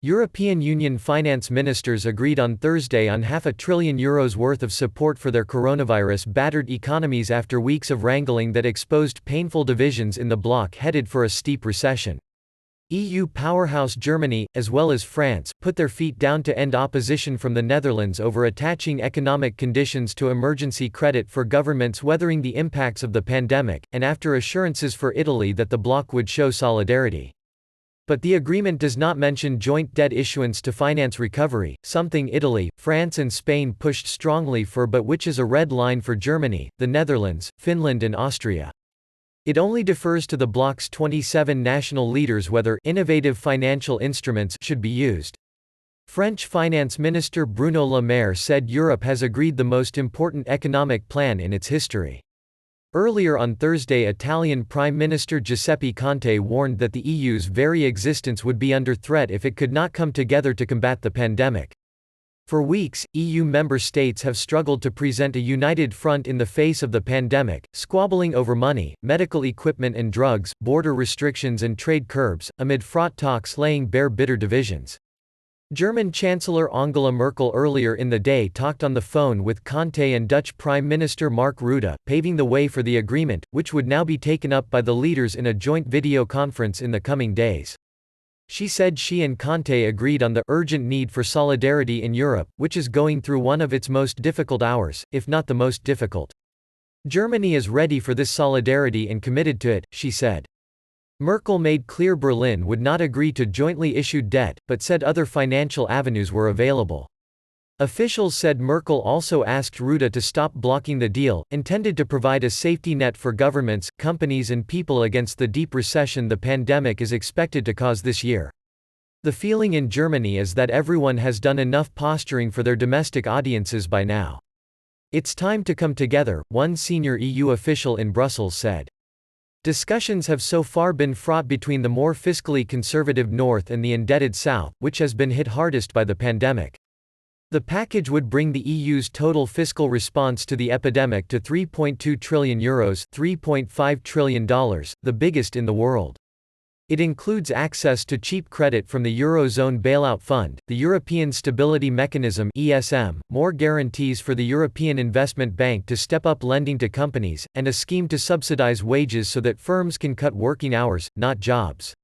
European Union finance ministers agreed on Thursday on €500 billion worth of support for their coronavirus-battered economies after weeks of wrangling that exposed painful divisions in the bloc headed for a steep recession. EU powerhouse Germany, as well as France, put their feet down to end opposition from the Netherlands over attaching economic conditions to emergency credit for governments weathering the impacts of the pandemic, and after assurances for Italy that the bloc would show solidarity. But the agreement does not mention joint debt issuance to finance recovery, something Italy, France and Spain pushed strongly for but which is a red line for Germany, the Netherlands, Finland and Austria. It only defers to the bloc's 27 national leaders whether innovative financial instruments should be used. French Finance Minister Bruno Le Maire said Europe has agreed the most important economic plan in its history. Earlier on Thursday, Italian Prime Minister Giuseppe Conte warned that the EU's very existence would be under threat if it could not come together to combat the pandemic. For weeks, EU member states have struggled to present a united front in the face of the pandemic, squabbling over money, medical equipment and drugs, border restrictions and trade curbs, amid fraught talks laying bare bitter divisions. German Chancellor Angela Merkel earlier in the day talked on the phone with Conte and Dutch Prime Minister Mark Rutte, paving the way for the agreement, which would now be taken up by the leaders in a joint video conference in the coming days. She said she and Conte agreed on the urgent need for solidarity in Europe, which is going through one of its most difficult hours, if not the most difficult. Germany is ready for this solidarity and committed to it, she said. Merkel made clear Berlin would not agree to jointly issued debt, but said other financial avenues were available. Officials said Merkel also asked Rutte to stop blocking the deal, intended to provide a safety net for governments, companies and people against the deep recession the pandemic is expected to cause this year. The feeling in Germany is that everyone has done enough posturing for their domestic audiences by now. It's time to come together, one senior EU official in Brussels said. Discussions have so far been fraught between the more fiscally conservative North and the indebted South, which has been hit hardest by the pandemic. The package would bring the EU's total fiscal response to the epidemic to €3.2 trillion, $3.5 trillion, the biggest in the world. It includes access to cheap credit from the Eurozone Bailout Fund, the European Stability Mechanism (ESM), more guarantees for the European Investment Bank to step up lending to companies, and a scheme to subsidize wages so that firms can cut working hours, not jobs.